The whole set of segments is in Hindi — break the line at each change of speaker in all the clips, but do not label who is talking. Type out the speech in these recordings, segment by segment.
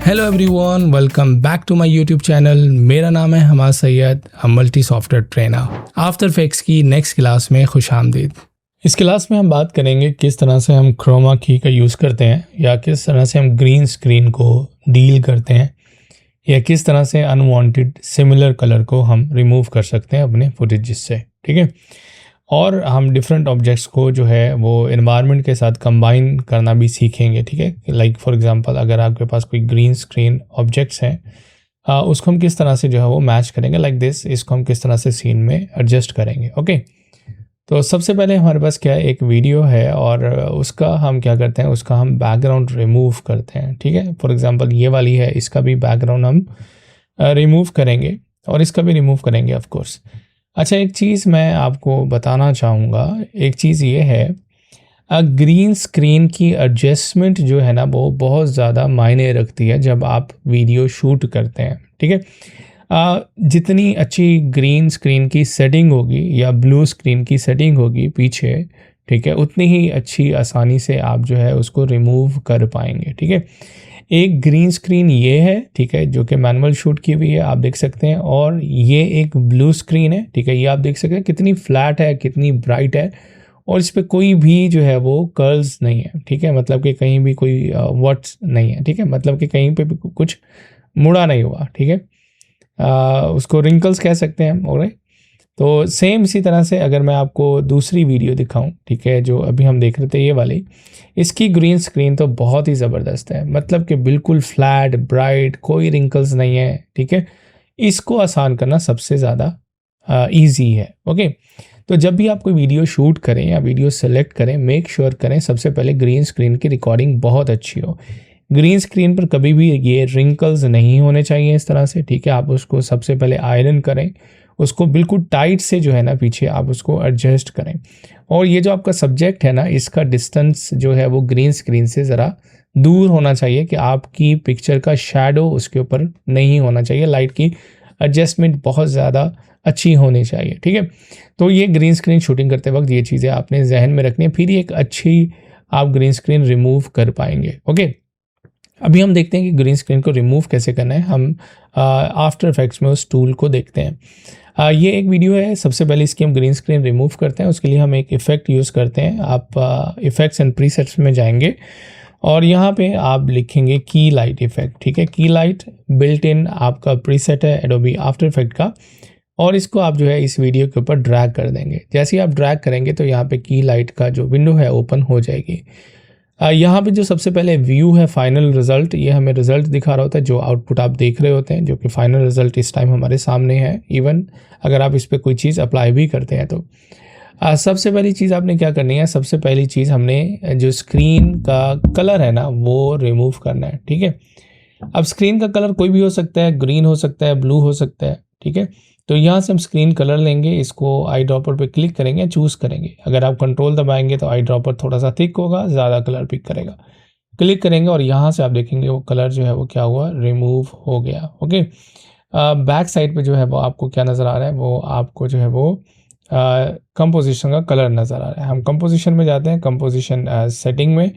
Hello everyone, welcome back to my YouTube channel. मेरा नाम है Hamad Syed, multi software trainer. After effects की नेक्स्ट क्लास में खुश आमदीद। इस क्लास में हम बात करेंगे किस तरह से हम क्रोमा की का यूज़ करते हैं, या किस तरह से हम ग्रीन स्क्रीन को डील करते हैं, या किस तरह से अनवांटेड सिमिलर कलर को हम रिमूव कर सकते हैं अपने फुटेज से। ठीक है, और हम डिफरेंट ऑब्जेक्ट्स को जो है वो एनवायरनमेंट के साथ कंबाइन करना भी सीखेंगे। ठीक है, लाइक फॉर एग्जांपल अगर आपके पास कोई ग्रीन स्क्रीन ऑब्जेक्ट्स हैं, उसको हम किस तरह से जो है वो मैच करेंगे लाइक दिस, इसको हम किस तरह से सीन में एडजस्ट करेंगे। ओके, तो सबसे पहले हमारे पास क्या है, एक वीडियो है और उसका हम क्या करते हैं, उसका हम बैकग्राउंड रिमूव करते हैं। ठीक है, फॉर एग्जांपल ये वाली है, इसका भी बैकग्राउंड हम रिमूव करेंगे और इसका भी रिमूव करेंगे ऑफ कोर्स। अच्छा, एक चीज़ मैं आपको बताना चाहूँगा, एक चीज़ ये है, ग्रीन स्क्रीन की एडजस्टमेंट जो है ना वो बहुत ज़्यादा मायने रखती है जब आप वीडियो शूट करते हैं। ठीक है, जितनी अच्छी ग्रीन स्क्रीन की सेटिंग होगी या ब्लू स्क्रीन की सेटिंग होगी पीछे, ठीक है, उतनी ही अच्छी आसानी से आप जो है उसको रिमूव कर पाएंगे। ठीक है, एक ग्रीन स्क्रीन ये है, ठीक है, जो कि मैनुअल शूट की हुई है, आप देख सकते हैं, और ये एक ब्लू स्क्रीन है। ठीक है, ये आप देख सकते हैं कितनी फ्लैट है, कितनी ब्राइट है, और इस पर कोई भी जो है वो कर्ल्स नहीं है। ठीक है, मतलब कि कहीं भी कोई वर्ड्स नहीं है। ठीक है, मतलब कि कहीं पे भी कुछ मुड़ा नहीं हुआ। ठीक है, उसको रिंकल्स कह सकते हैं हम। ऑलराइट, तो सेम इसी तरह से अगर मैं आपको दूसरी वीडियो दिखाऊं, ठीक है, जो अभी हम देख रहे थे ये वाली, इसकी ग्रीन स्क्रीन तो बहुत ही ज़बरदस्त है, मतलब कि बिल्कुल फ्लैट ब्राइट, कोई रिंकल्स नहीं है। ठीक है, इसको आसान करना सबसे ज़्यादा ईजी है। ओके, तो जब भी आप कोई वीडियो शूट करें या वीडियो सेलेक्ट करें, मेक श्योर करें सबसे पहले ग्रीन स्क्रीन की रिकॉर्डिंग बहुत अच्छी हो। ग्रीन स्क्रीन पर कभी भी ये रिंकल्स नहीं होने चाहिए इस तरह से। ठीक है, आप उसको सबसे पहले आयरन करें, उसको बिल्कुल टाइट से जो है ना पीछे आप उसको एडजस्ट करें, और ये जो आपका सब्जेक्ट है ना, इसका डिस्टेंस जो है वो ग्रीन स्क्रीन से ज़रा दूर होना चाहिए कि आपकी पिक्चर का शैडो उसके ऊपर नहीं होना चाहिए। लाइट की एडजस्टमेंट बहुत ज़्यादा अच्छी होनी चाहिए। ठीक है, तो ये ग्रीन स्क्रीन शूटिंग करते वक्त ये चीज़ें आपने जहन में रखनी है, फिर एक अच्छी आप ग्रीन स्क्रीन रिमूव कर पाएंगे। ओके, अभी हम देखते हैं कि ग्रीन स्क्रीन को रिमूव कैसे करना है। हम आफ्टर इफेक्ट्स में उस टूल को देखते हैं। ये एक वीडियो है, सबसे पहले इसकी हम ग्रीन स्क्रीन रिमूव करते हैं, उसके लिए हम एक इफ़ेक्ट यूज़ करते हैं। आप इफ़ेक्ट्स एंड प्रीसेट्स में जाएंगे और यहाँ पे आप लिखेंगे की लाइट इफ़ेक्ट। ठीक है, की लाइट बिल्ट इन आपका प्रीसेट है एडोबी आफ्टर इफेक्ट का, और इसको आप जो है इस वीडियो के ऊपर ड्रैग कर देंगे। जैसे ही आप ड्रैग करेंगे तो यहाँ पे की लाइट का जो विंडो है ओपन हो जाएगी। यहाँ पे जो सबसे पहले व्यू है फाइनल रिजल्ट, ये हमें रिजल्ट दिखा रहा होता है, जो आउटपुट आप देख रहे होते हैं, जो कि फाइनल रिजल्ट इस टाइम हमारे सामने है। इवन अगर आप इस पर कोई चीज़ अप्लाई भी करते हैं तो सबसे पहली चीज़ आपने क्या करनी है, सबसे पहली चीज़ हमने जो स्क्रीन का कलर है ना वो रिमूव करना है। ठीक है, अब स्क्रीन का कलर कोई भी हो सकता है, ग्रीन हो सकता है, ब्लू हो सकता है। ठीक है, तो यहाँ से हम स्क्रीन कलर लेंगे, इसको आई ड्रॉपर पे क्लिक करेंगे, चूज़ करेंगे। अगर आप कंट्रोल दबाएंगे तो आई ड्रॉपर थोड़ा सा थिक होगा, ज़्यादा कलर पिक करेगा। क्लिक करेंगे और यहाँ से आप देखेंगे वो कलर जो है वो क्या हुआ, रिमूव हो गया। ओके, बैक साइड पे जो है वो आपको क्या नज़र आ रहा है, वो आपको जो है वो कंपोजिशन का कलर नज़र आ रहा है। हम कंपोजिशन में जाते हैं, कंपोजिशन सेटिंग में,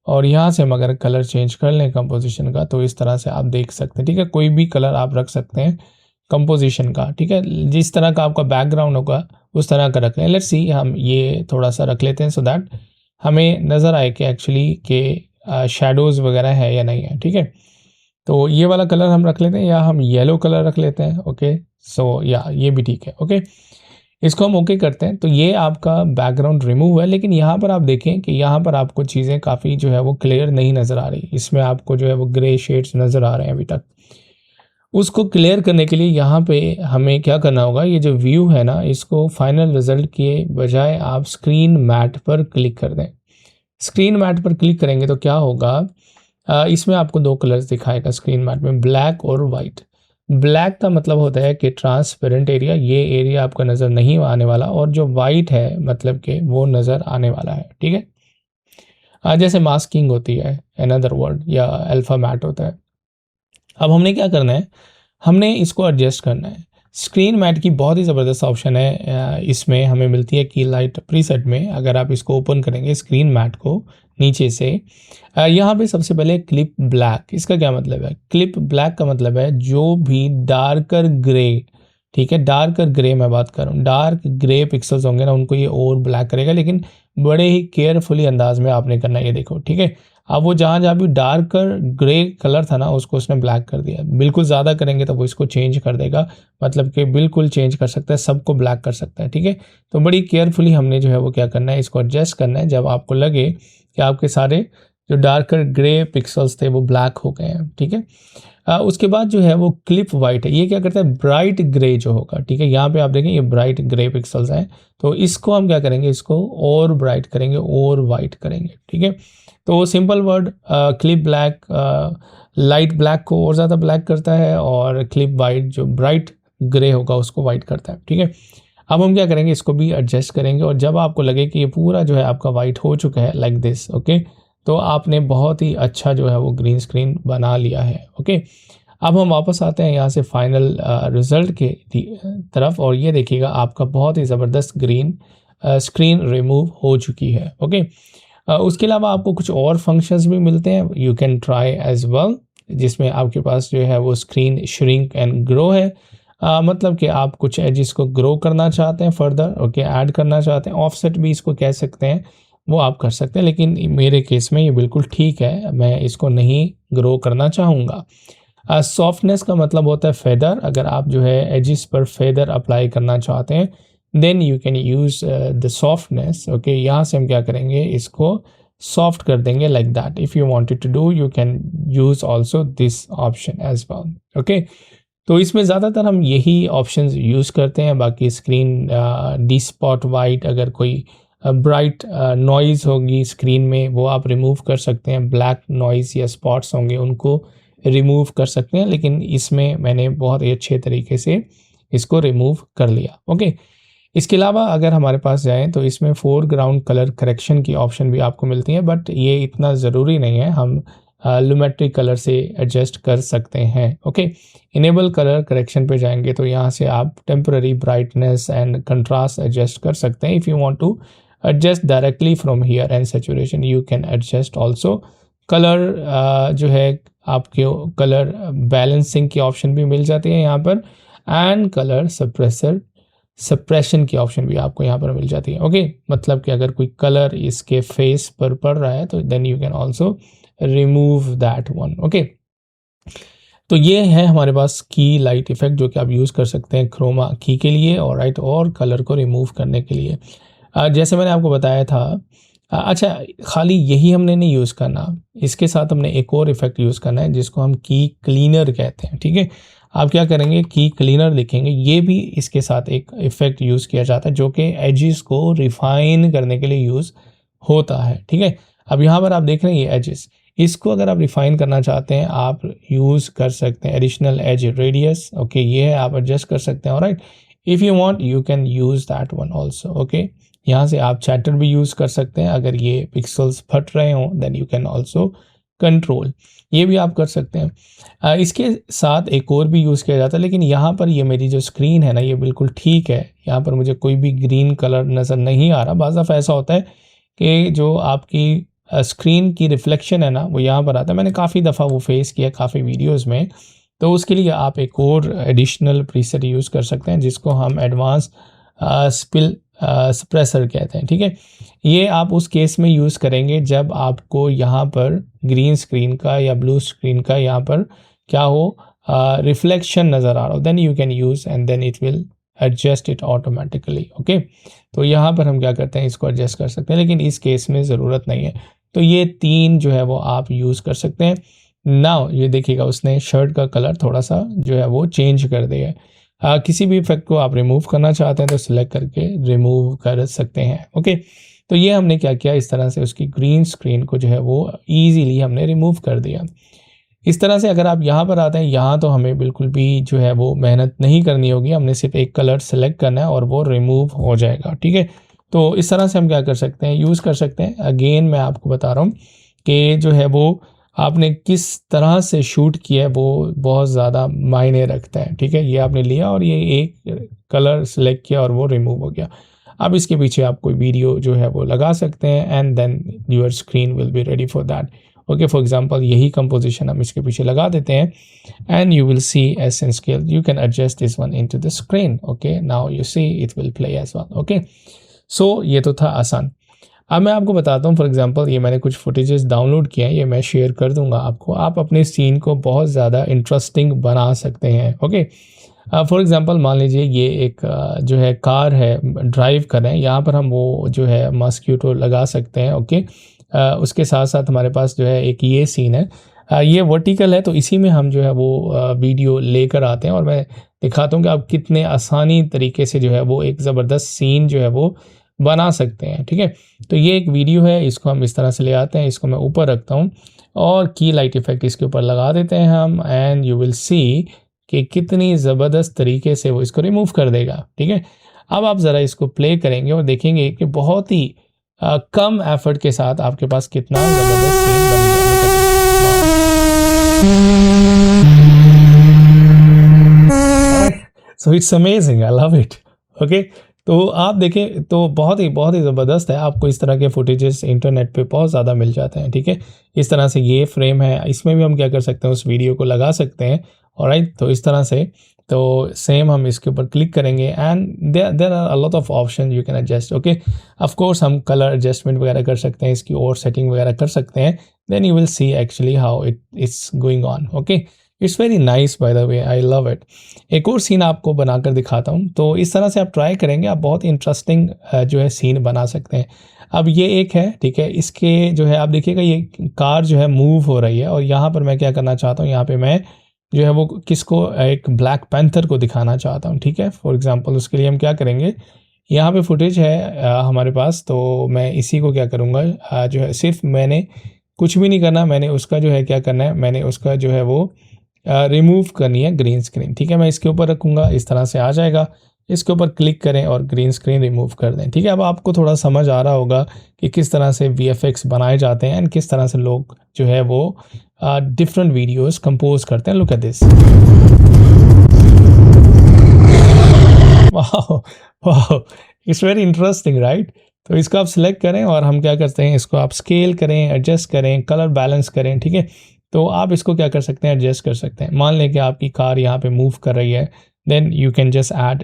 और यहाँ से हम अगर कलर चेंज कर लें कंपोजिशन का तो इस तरह से आप देख सकते हैं। ठीक है, कोई भी कलर आप रख सकते हैं कंपोजिशन का। ठीक है, जिस तरह का आपका बैकग्राउंड होगा उस तरह का रख लें। लेट्स सी, हम ये थोड़ा सा रख लेते हैं सो दैट हमें नज़र आए कि एक्चुअली के शेडोज़ वगैरह है या नहीं है। ठीक है, तो ये वाला कलर हम रख लेते हैं, या हम येलो कलर रख लेते हैं। ओके, सो या ये भी ठीक है। ओके, इसको हम ओके करते हैं, तो ये आपका बैकग्राउंड रिमूव है। लेकिन यहाँ पर आप देखें कि यहाँ पर आपको चीज़ें काफ़ी जो है वो क्लियर नहीं नज़र आ रही, इसमें आपको जो है वो ग्रे शेड्स नज़र आ रहे हैं अभी तक। उसको क्लियर करने के लिए यहाँ पे हमें क्या करना होगा, ये जो व्यू है ना, इसको फाइनल रिजल्ट के बजाय आप स्क्रीन मैट पर क्लिक कर दें। स्क्रीन मैट पर क्लिक करेंगे तो क्या होगा, इसमें आपको दो कलर्स दिखाएगा स्क्रीन मैट में, ब्लैक और वाइट। ब्लैक का मतलब होता है कि ट्रांसपेरेंट एरिया, ये एरिया आपका नज़र नहीं आने वाला, और जो वाइट है मतलब कि वो नज़र आने वाला है। ठीक है, जैसे मास्किंग होती है अनदर वर्ड, या अल्फा मैट होता है। अब हमने क्या करना है, हमने इसको एडजस्ट करना है। स्क्रीन मैट की बहुत ही ज़बरदस्त ऑप्शन है, इसमें हमें मिलती है की लाइट प्रीसेट में। अगर आप इसको ओपन करेंगे स्क्रीन मैट को नीचे से, यहाँ पे सबसे पहले क्लिप ब्लैक। इसका क्या मतलब है? क्लिप ब्लैक का मतलब है जो भी डार्कर ग्रे, ठीक है, डार्कर ग्रे मैं बात कर रहा हूँ, डार्क ग्रे पिक्सल्स होंगे ना उनको ये और ब्लैक करेगा, लेकिन बड़े ही केयरफुली अंदाज में आपने करना है। ये देखो, ठीक है, अब वो जहाँ जहाँ भी डार्कर ग्रे कलर था ना उसको उसने ब्लैक कर दिया। बिल्कुल ज़्यादा करेंगे तो वो इसको चेंज कर देगा, मतलब कि बिल्कुल चेंज कर सकता है, सबको ब्लैक कर सकता है, ठीक है। तो बड़ी केयरफुली हमने जो है वो क्या करना है, इसको एडजस्ट करना है जब आपको लगे कि आपके सारे जो डार्कर ग्रे पिक्सल्स थे वो ब्लैक हो गए हैं, ठीक है। उसके बाद जो है वो क्लिप वाइट है, ये क्या करता है, ब्राइट ग्रे जो होगा, ठीक है, यहाँ पे आप देखें ये ब्राइट ग्रे पिक्सल्स हैं, तो इसको हम क्या करेंगे, इसको और ब्राइट करेंगे और वाइट करेंगे, ठीक है। तो simple word, clip black light black को और ज़्यादा ब्लैक करता है, और क्लिप वाइट जो ब्राइट ग्रे होगा उसको वाइट करता है, ठीक है। अब हम क्या करेंगे, इसको भी एडजस्ट करेंगे, और जब आपको लगे कि ये पूरा जो है आपका वाइट हो चुका है लाइक दिस, ओके, तो आपने बहुत ही अच्छा जो है वो ग्रीन स्क्रीन बना लिया है, ओके। अब हम वापस आते हैं यहाँ से फाइनल रिजल्ट के तरफ, और ये देखिएगा आपका बहुत ही ज़बरदस्त ग्रीन स्क्रीन रिमूव हो चुकी है, ओके। उसके अलावा आपको कुछ और फंक्शंस भी मिलते हैं, you can try as well, जिसमें आपके पास जो है वो स्क्रीन श्रिंक एंड ग्रो है। मतलब कि आप कुछ एजिस को ग्रो करना चाहते हैं फर्दर, ओके, ऐड करना चाहते हैं, ऑफसेट भी इसको कह सकते हैं, वो आप कर सकते हैं, लेकिन मेरे केस में ये बिल्कुल ठीक है, मैं इसको नहीं ग्रो करना चाहूँगा। सॉफ्टनेस का मतलब होता है फेदर, अगर आप जो है एजिस पर फेदर अप्लाई करना चाहते हैं then you can use the softness, okay. यहाँ से हम क्या करेंगे, इसको सॉफ्ट कर देंगे like that. If you wanted to do you can use also this option as well, okay. तो इसमें ज़्यादातर हम यही ऑप्शंस यूज़ करते हैं। बाकी स्क्रीन डी स्पॉट वाइट, अगर कोई ब्राइट नॉइज़ होगी स्क्रीन में वो आप रिमूव कर सकते हैं, ब्लैक नॉइज़ या स्पॉट्स होंगे उनको रिमूव कर सकते हैं, लेकिन इसमें मैंने बहुत ही अच्छे तरीके से इसको रिमूव कर लिया, ओके। इसके अलावा अगर हमारे पास जाएँ तो इसमें फोरग्राउंड कलर करेक्शन की ऑप्शन भी आपको मिलती है, बट ये इतना ज़रूरी नहीं है, हम लुमेट्रिक कलर से एडजस्ट कर सकते हैं, ओके। इनेबल कलर करेक्शन पे जाएंगे तो यहाँ से आप temporary brightness and contrast adjust कर सकते हैं। If you want to adjust directly from here and saturation you can adjust also. Colour जो है आपके कलर बैलेंसिंग की ऑप्शन भी मिल जाती है यहाँ पर, एंड कलर सप्रेशन की ऑप्शन भी आपको यहाँ पर मिल जाती है, ओके। मतलब कि अगर कोई कलर इसके फेस पर पड़ रहा है तो then you can also remove that one, okay. तो ये है हमारे पास की लाइट इफेक्ट जो कि आप यूज़ कर सकते हैं क्रोमा की के लिए, और राइट, और कलर को रिमूव करने के लिए। जैसे मैंने आपको बताया था, अच्छा, खाली यही हमने नहीं यूज़ करना, इसके साथ हमने एक और इफेक्ट यूज़ करना है जिसको हम की क्लीनर कहते हैं, ठीक है। आप क्या करेंगे, की क्लीनर लिखेंगे, ये भी इसके साथ एक इफेक्ट यूज़ किया जाता है जो कि एजिस को रिफाइन करने के लिए यूज़ होता है, ठीक है। अब यहाँ पर आप देख रहे हैं ये एजिस, इसको अगर आप रिफाइन करना चाहते हैं आप यूज़ कर सकते हैं एडिशनल एज रेडियस, ओके, ये है, आप एडजस्ट कर सकते हैं, alright. If you want you can use that one also, okay. यहाँ से आप चैटर भी यूज़ कर सकते हैं, अगर ये पिक्सल्स फट रहे हों then you can also control, ये भी आप कर सकते हैं। इसके साथ एक और भी यूज़ किया जाता है, लेकिन यहाँ पर ये मेरी जो स्क्रीन है ना ये बिल्कुल ठीक है, यहाँ पर मुझे कोई भी ग्रीन कलर नज़र नहीं आ रहा। बाज़ दफ़ा ऐसा होता है कि जो आपकी स्क्रीन की रिफ्लेक्शन है ना वो यहाँ पर आता है, मैंने काफ़ी दफ़ा वो फेस किया काफ़ी वीडियोस में। तो उसके लिए आप एक और एडिशनल प्रीसेट यूज़ कर सकते हैं जिसको हम एडवांस स्पिल सप्रेसर कहते हैं, ठीक है। ये आप उस केस में यूज़ करेंगे जब आपको यहाँ पर ग्रीन स्क्रीन का या ब्लू स्क्रीन का यहाँ पर क्या हो, रिफ्लेक्शन नज़र आ रहा हो, then you can use and then it will adjust it automatically, okay. तो यहाँ पर हम क्या करते हैं, इसको एडजस्ट कर सकते हैं, लेकिन इस केस में ज़रूरत नहीं है। तो ये तीन जो है वो आप यूज़ कर सकते हैं। नाउ ये देखिएगा उसने शर्ट का कलर थोड़ा सा जो है वो चेंज कर दिया है। किसी भी इफेक्ट को आप रिमूव करना चाहते हैं तो सिलेक्ट करके रिमूव कर सकते हैं, ओके। तो ये हमने क्या किया, इस तरह से उसकी ग्रीन स्क्रीन को जो है वो ईजीली हमने रिमूव कर दिया। इस तरह से अगर आप यहाँ पर आते हैं, यहाँ तो हमें बिल्कुल भी जो है वो मेहनत नहीं करनी होगी, हमने सिर्फ एक कलर सेलेक्ट करना है और वो रिमूव हो जाएगा, ठीक है। तो इस तरह से हम क्या कर सकते हैं, यूज़ कर सकते हैं। अगेन मैं आपको बता रहा हूँ कि जो है वो आपने किस तरह से शूट किया है वो बहुत ज़्यादा मायने रखता है, ठीक है। ये आपने लिया और ये एक कलर सेलेक्ट किया और वो रिमूव हो गया। अब इसके पीछे आप कोई वीडियो जो है वो लगा सकते हैं and then your screen will be ready for that. Okay, for example यही कंपोजिशन हम इसके पीछे लगा देते हैं and you will see essence scale, you can adjust this one into the screen. Okay, now you see it will play as well. Okay, so ये तो था आसान। अब मैं आपको बताता हूँ, फॉर एग्जांपल ये मैंने कुछ फुटेजेस डाउनलोड किए हैं, ये मैं शेयर कर दूंगा आपको। आप अपने सीन को बहुत ज़्यादा इंटरेस्टिंग बना सकते हैं। ओके, फॉर एग्जांपल मान लीजिए ये एक जो है कार है, ड्राइव कर रहे हैं, यहाँ पर हम वो जो है मॉस्किटो लगा सकते हैं। ओके, उसके साथ साथ हमारे पास जो है एक ये सीन है, ये वर्टिकल है, तो इसी में हम जो है वो वीडियो लेकर आते हैं और मैं दिखाता हूँ कि आप कितने आसानी तरीके से जो है वो एक ज़बरदस्त सीन जो है वो बना सकते हैं। ठीक है, तो ये एक वीडियो है, इसको हम इस तरह से ले आते हैं, इसको मैं ऊपर रखता हूँ और की लाइट इफेक्ट इसके ऊपर लगा देते हैं हम, एंड यू विल सी कि कितनी ज़बरदस्त तरीके से वो इसको रिमूव कर देगा। ठीक है, अब आप ज़रा इसको प्ले करेंगे और देखेंगे कि बहुत ही कम एफर्ट के साथ आपके पास कितना ज़बरदस्त सीन बन गया। So it's amazing, I love it. Okay, तो आप देखें तो बहुत ही ज़बरदस्त है। आपको इस तरह के फुटेजेस इंटरनेट पे बहुत ज़्यादा मिल जाते हैं। ठीक है, इस तरह से ये फ्रेम है, इसमें भी हम क्या कर सकते हैं, उस वीडियो को लगा सकते हैं। ऑलराइट, तो इस तरह से तो सेम हम इसके ऊपर क्लिक करेंगे and there are a lot of option you can adjust. Okay, of course हम कलर एडजस्टमेंट वगैरह कर सकते हैं, इसकी और सेटिंग वगैरह कर सकते हैं। Then you will see actually how it's going on. Okay, it's very nice by the way, I love it. एक और सीन आपको बनाकर दिखाता हूँ, तो इस तरह से आप ट्राई करेंगे, आप बहुत इंटरेस्टिंग जो है सीन बना सकते हैं। अब ये एक है, ठीक है, इसके जो है आप देखिएगा ये कार जो है मूव हो रही है और यहाँ पर मैं क्या करना चाहता हूँ, यहाँ पे मैं जो है वो किसको, एक ब्लैक पैंथर को दिखाना चाहता हूँ। ठीक है, फॉर एग्जांपल उसके लिए हम क्या करेंगे, यहाँ पे फुटेज है हमारे पास, तो मैं इसी को क्या करूँगा, जो है सिर्फ मैंने कुछ भी नहीं करना, मैंने उसका जो है क्या करना है, मैंने उसका जो है वो रिमूव करनी है ग्रीन स्क्रीन। ठीक है, मैं इसके ऊपर रखूँगा, इस तरह से आ जाएगा, इसके ऊपर क्लिक करें और ग्रीन स्क्रीन रिमूव कर दें। ठीक है, अब आपको थोड़ा समझ आ रहा होगा कि किस तरह से VFX बनाए जाते हैं एंड किस तरह से लोग जो है वो डिफरेंट वीडियोस कंपोज करते हैं। लुक एट दिस, वाह वाह, इट्स वेरी इंटरेस्टिंग, राइट। तो इसको आप सिलेक्ट करें और हम क्या करते हैं, इसको आप स्केल करें, एडजस्ट करें, कलर बैलेंस करें। ठीक है, तो आप इसको क्या कर सकते हैं, एडजस्ट कर सकते हैं। मान लें कि आपकी कार यहाँ पे मूव कर रही है, then you can just add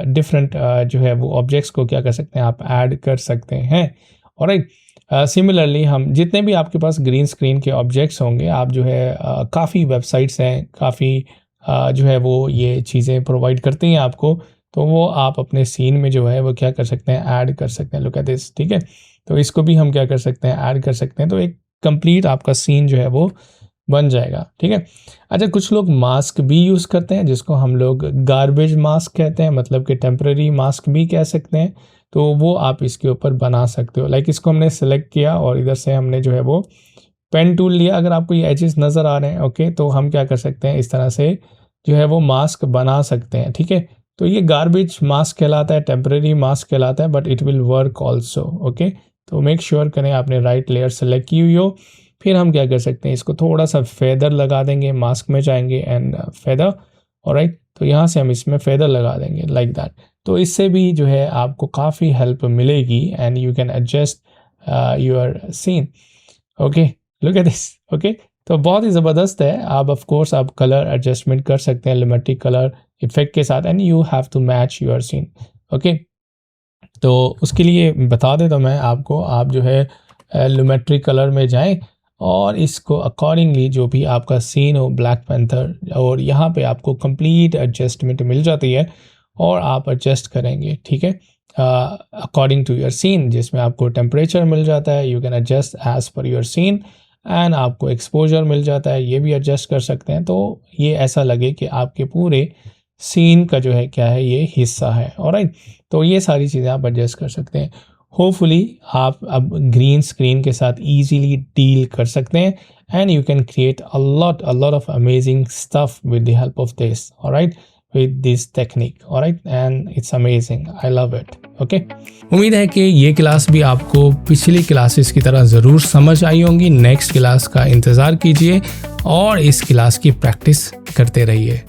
different जो है वो ऑब्जेक्ट्स को क्या कर सकते हैं, आप ऐड कर सकते हैं। ऑलराइट, सिमिलरली हम जितने भी आपके पास ग्रीन स्क्रीन के ऑब्जेक्ट्स होंगे, आप जो है काफ़ी वेबसाइट्स हैं, काफ़ी जो है वो ये चीज़ें प्रोवाइड करती हैं आपको, तो वो आप अपने सीन में जो है वो क्या कर सकते हैं, ऐड कर सकते हैं। लुक एट दिस, ठीक है, तो इसको भी हम क्या कर सकते हैं, ऐड कर सकते हैं, तो एक कंप्लीट आपका सीन जो है वो बन जाएगा। ठीक है, अच्छा, कुछ लोग मास्क भी यूज़ करते हैं जिसको हम लोग गार्बेज मास्क कहते हैं, मतलब कि टेम्परेरी मास्क भी कह सकते हैं, तो वो आप इसके ऊपर बना सकते हो। लाइक इसको हमने सेलेक्ट किया और इधर से हमने जो है वो पेन टूल लिया, अगर आपको ये एजेस नज़र आ रहे हैं, ओके, तो हम क्या कर सकते हैं, इस तरह से जो है वो मास्क बना सकते हैं। ठीक है, तो ये गार्बेज मास्क कहलाता है, टेम्परेरी मास्क कहलाता है, but it will work also. Okay, तो मेक श्योर करें आपने राइट लेयर सेलेक्ट की हुई हो। फिर हम क्या कर सकते हैं, इसको थोड़ा सा फेदर लगा देंगे, मास्क में जाएंगे एंड फेदर, ऑलराइट, तो यहाँ से हम इसमें फेदर लगा देंगे लाइक दैट। तो इससे भी जो है आपको काफ़ी हेल्प मिलेगी and you can adjust your scene. Okay, look at this. Okay, तो बहुत ही ज़बरदस्त है। आप ऑफ कोर्स आप कलर एडजस्टमेंट कर सकते हैं लिमेट्रिक कलर इफेक्ट के साथ and you have to match your scene. Okay, तो उसके लिए बता देता मैं आपको, आप जो है लिमेट्रिक कलर में जाएं और इसको अकॉर्डिंगली जो भी आपका सीन हो, ब्लैक पैंथर, और यहाँ पे आपको कंप्लीट एडजस्टमेंट मिल जाती है और आप एडजस्ट करेंगे। ठीक है, अकॉर्डिंग टू योर सीन, जिसमें आपको टेम्परेचर मिल जाता है, you can adjust as per your scene, and आपको एक्सपोजर मिल जाता है, ये भी एडजस्ट कर सकते हैं, तो ये ऐसा लगे कि आपके पूरे सीन का जो है क्या है, ये हिस्सा है। ऑलराइट, तो ये सारी चीज़ें आप एडजस्ट कर सकते हैं। होपफुली आप अब ग्रीन स्क्रीन के साथ इजीली डील कर सकते हैं and you can create a lot of amazing stuff with the help of this, alright, with this technique, all right, and it's amazing, I love it। Okay, उम्मीद है कि ये क्लास भी आपको पिछली क्लासेस की तरह ज़रूर समझ आई होंगी। नेक्स्ट क्लास का इंतज़ार कीजिए और इस क्लास की प्रैक्टिस करते रहिए।